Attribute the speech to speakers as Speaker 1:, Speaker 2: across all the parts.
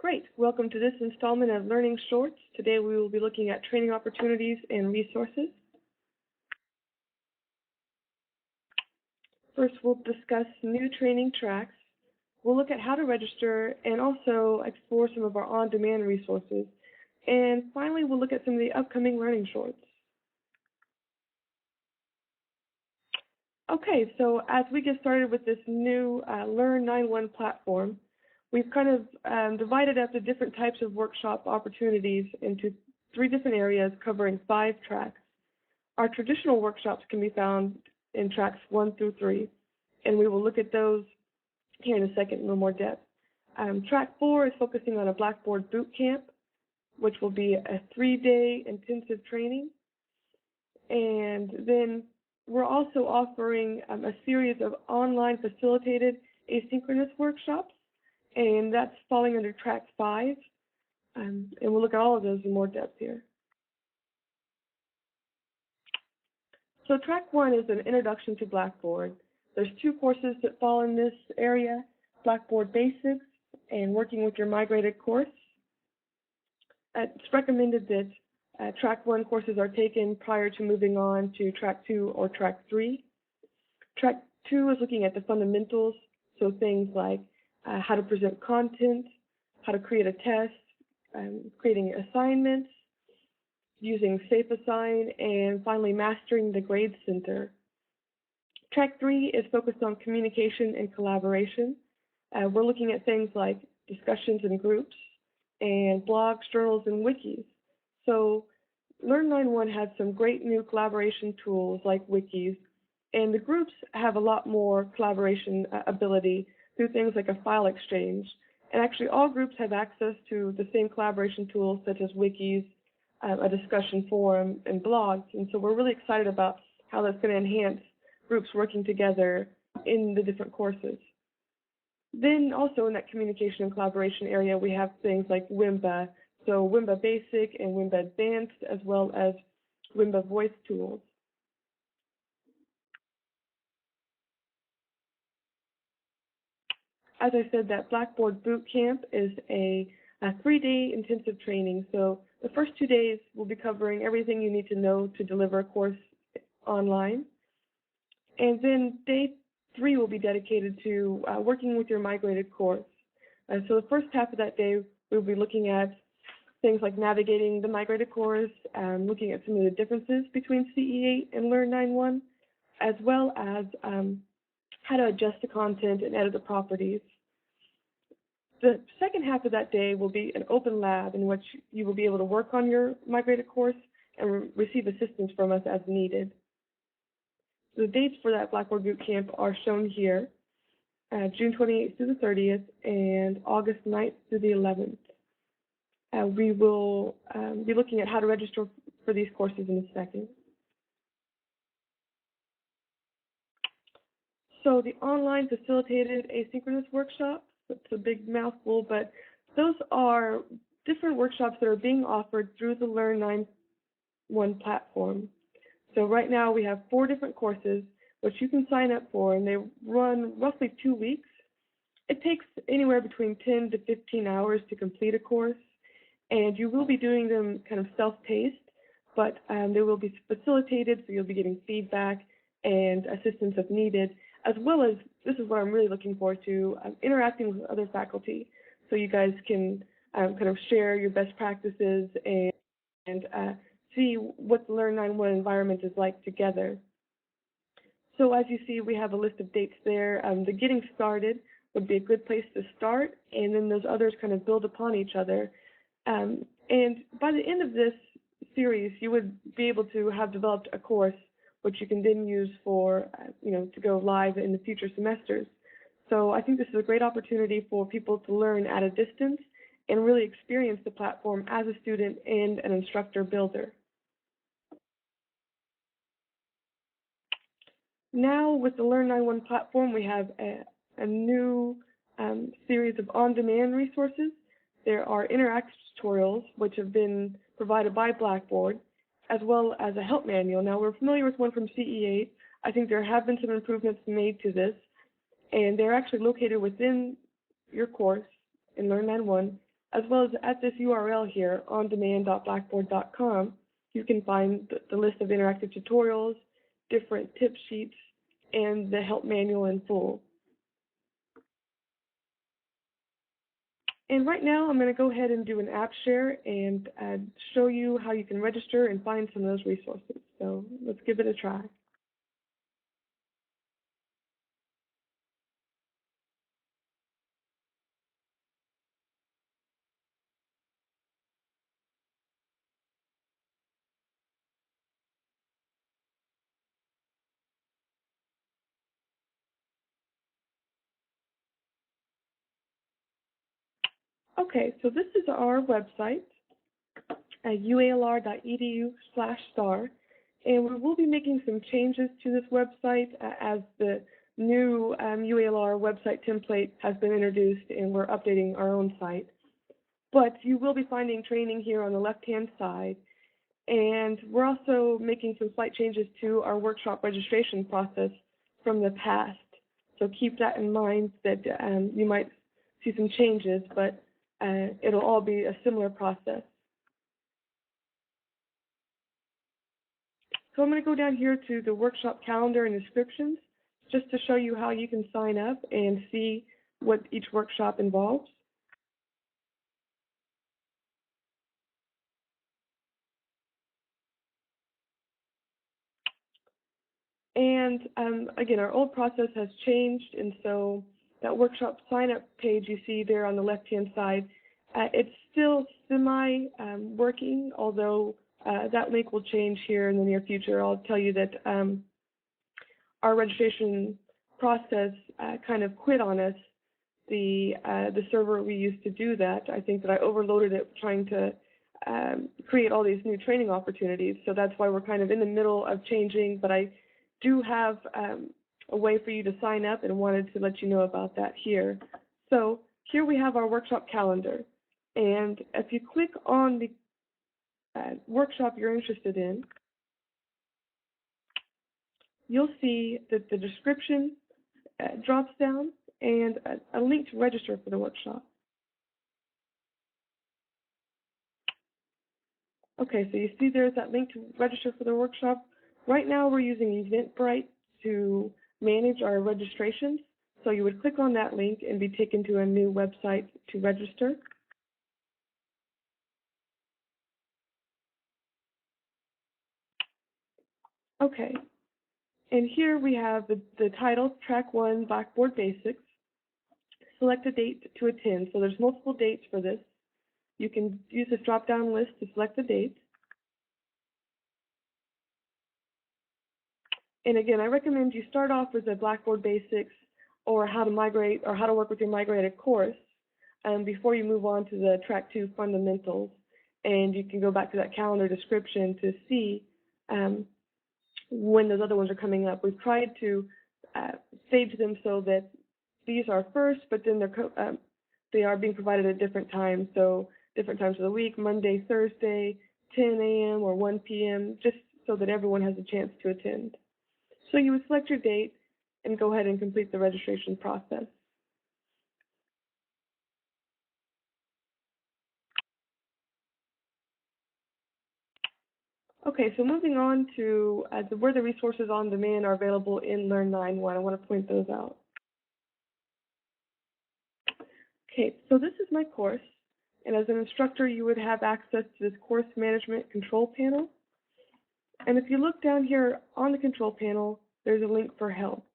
Speaker 1: Great. Welcome to this installment of Learning Shorts. Today we will be looking at training opportunities and resources. First, we'll discuss new training tracks. We'll look at how to register and also explore some of our on-demand resources. And finally, we'll look at some of the upcoming Learning Shorts. Okay, so as we get started with this new Learn 9-1 platform, we've kind of divided up the different types of workshop opportunities into 3 different areas covering 5 tracks. Our traditional workshops can be found in tracks 1 through 3, and we will look at those here in a second in a little more depth. Track 4 is focusing on a Blackboard boot camp, which will be a 3-day intensive training. And then we're also offering a series of online facilitated asynchronous workshops, and that's falling under track 5. And we'll look at all of those in more depth here. So track 1 is an introduction to Blackboard. There's 2 courses that fall in this area, Blackboard Basics and Working with Your Migrated course. It's recommended that track 1 courses are taken prior to moving on to track 2 or track 3. Track 2 is looking at the fundamentals, so things like how to present content, how to create a test, creating assignments, using SafeAssign, and finally mastering the Grade Center. Track 3 is focused on communication and collaboration. We're looking at things like discussions in groups and blogs, journals, and wikis. So Learn 9-1 has some great new collaboration tools like wikis, and the groups have a lot more collaboration ability through things like a file exchange. And actually all groups have access to the same collaboration tools such as wikis, a discussion forum, and blogs. And so we're really excited about how that's going to enhance groups working together in the different courses. Then also in that communication and collaboration area, we have things like Wimba, so Wimba Basic and Wimba Advanced, as well as Wimba Voice tools. As I said, that Blackboard Boot Camp is a 3-day intensive training. So the first 2 days will be covering everything you need to know to deliver a course online. And then day 3 will be dedicated to working with your migrated course. So the first half of that day, we'll be looking at things like navigating the migrated course, looking at some of the differences between CE8 and Learn 9-1, as well as how to adjust the content and edit the properties. The second half of that day will be an open lab in which you will be able to work on your migrated course and receive assistance from us as needed. The dates for that Blackboard Boot Camp are shown here, June 28th through the 30th and August 9th through the 11th. We will be looking at how to register for these courses in a second. So the online facilitated asynchronous workshops, it's a big mouthful, but those are different workshops that are being offered through the Learn 9-1 platform. So right now we have 4 different courses which you can sign up for, and they run roughly 2 weeks. It takes anywhere between 10 to 15 hours to complete a course, and you will be doing them kind of self-paced, but they will be facilitated, so you'll be getting feedback and assistance if needed, as well as, this is what I'm really looking forward to, interacting with other faculty, so you guys can kind of share your best practices and see what the Learn 9-1 environment is like together. So as you see, we have a list of dates there. The getting started would be a good place to start, and then those others kind of build upon each other. And by the end of this series, you would be able to have developed a course which you can then use for, to go live in the future semesters. So I think this is a great opportunity for people to learn at a distance and really experience the platform as a student and an instructor builder. Now with the Learn 9-1 platform, we have a new series of on-demand resources. There are interactive tutorials which have been provided by Blackboard, as well as a help manual. Now we're familiar with one from CE8. I think there have been some improvements made to this, and they're actually located within your course in Learn 9-1, as well as at this URL here, ondemand.blackboard.com, you can find the list of interactive tutorials, different tip sheets, and the help manual in full. And right now, I'm going to go ahead and do an app share and show you how you can register and find some of those resources. So let's give it a try. Okay, so this is our website at ualr.edu/star, and we will be making some changes to this website as the new UALR website template has been introduced and we're updating our own site. But you will be finding training here on the left-hand side, and we're also making some slight changes to our workshop registration process from the past. So keep that in mind that you might see some changes, but it'll all be a similar process. So I'm going to go down here to the workshop calendar and descriptions just to show you how you can sign up and see what each workshop involves. And again, our old process has changed, and so that workshop sign-up page you see there on the left-hand side, it's still semi-working, although that link will change here in the near future. I'll tell you that our registration process kind of quit on us. The server we used to do that, I think that I overloaded it trying to create all these new training opportunities. So that's why we're kind of in the middle of changing, but I do have a way for you to sign up and wanted to let you know about that here. So here we have our workshop calendar. And if you click on the workshop you're interested in, you'll see that the description drops down and a link to register for the workshop. Okay, so you see there's that link to register for the workshop. Right now we're using Eventbrite to manage our registrations. So you would click on that link and be taken to a new website to register. Okay, and here we have the title, Track 1, Blackboard Basics. Select a date to attend. So there's multiple dates for this. You can use this drop-down list to select the date. And again, I recommend you start off with the Blackboard Basics or how to migrate or how to work with your migrated course before you move on to the Track 2 Fundamentals. And you can go back to that calendar description to see when those other ones are coming up. We've tried to stage them so that these are first, but then they are being provided at different times. So different times of the week, Monday, Thursday, 10 a.m. or 1 p.m., just so that everyone has a chance to attend. So you would select your date and go ahead and complete the registration process. Okay, so moving on to where the resources on demand are available in Learn 9.1. I want to point those out. Okay, so this is my course, and as an instructor, you would have access to this course management control panel. And if you look down here on the control panel, there's a link for help.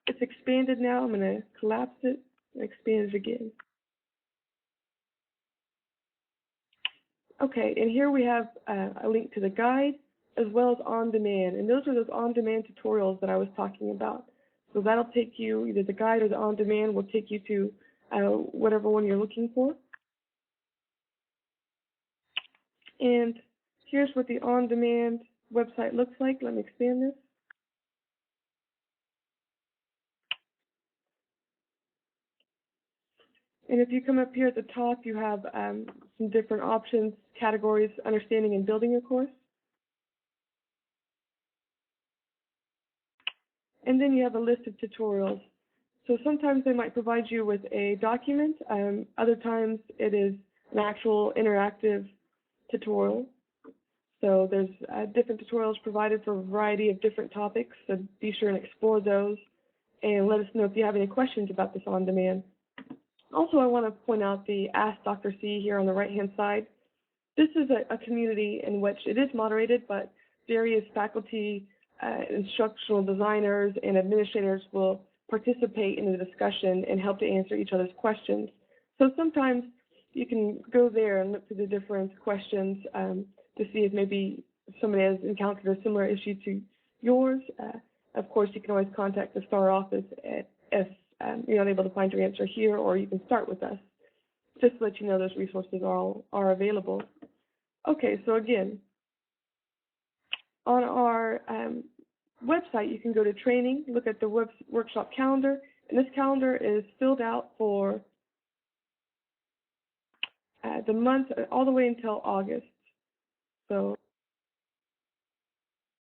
Speaker 1: It's expanded now. I'm going to collapse it and expand it again. Okay, and here we have a link to the guide as well as on-demand, and those are those on-demand tutorials that I was talking about. So that'll take you, either the guide or the on-demand will take you to whatever one you're looking for. And here's what the on-demand website looks like. Let me expand this. And if you come up here at the top, you have some different options, categories, understanding and building your course. And then you have a list of tutorials. So sometimes they might provide you with a document. Other times it is an actual interactive tutorial. So there's different tutorials provided for a variety of different topics, so be sure and explore those and let us know if you have any questions about this on demand. Also, I want to point out the Ask Dr. C here on the right-hand side. This is a community in which it is moderated, but various faculty, instructional designers, and administrators will participate in the discussion and help to answer each other's questions. So sometimes you can go there and look through the different questions to see if maybe somebody has encountered a similar issue to yours. Of course, you can always contact the STAR office if you're not able to find your answer here, or you can start with us. Just to let you know those resources are available. Okay, so again, on our website, you can go to training, look at the workshop calendar, and this calendar is filled out for the month all the way until August. So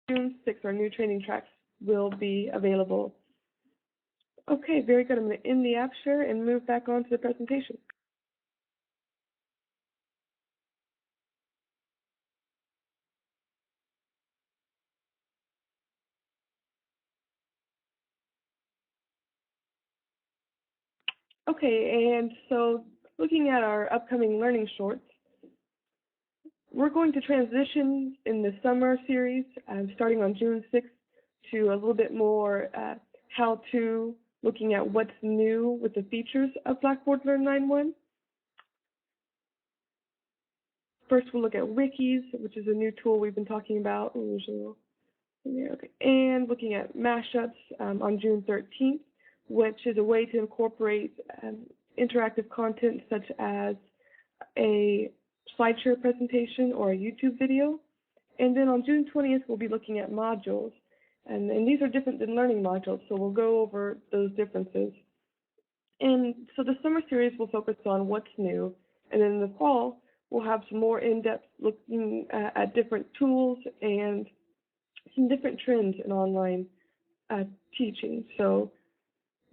Speaker 1: June 6th, our new training tracks will be available. Okay, very good. I'm going to end the app share and move back on to the presentation. Okay, and so looking at our upcoming learning shorts, we're going to transition in the summer series, starting on June 6th, to a little bit more how-to, looking at what's new with the features of Blackboard Learn 9.1. First, we'll look at wikis, which is a new tool we've been talking about. Okay. And looking at mashups on June 13th, which is a way to incorporate interactive content such as a SlideShare presentation or a YouTube video. And then on June 20th, we'll be looking at modules. And these are different than learning modules, so we'll go over those differences. And so the summer series will focus on what's new. And then in the fall, we'll have some more in-depth looking at different tools and some different trends in online teaching. So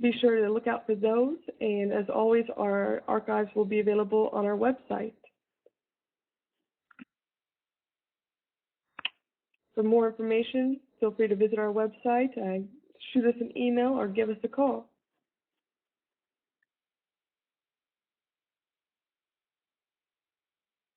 Speaker 1: be sure to look out for those. And as always, our archives will be available on our website. For more information, feel free to visit our website, shoot us an email, or give us a call.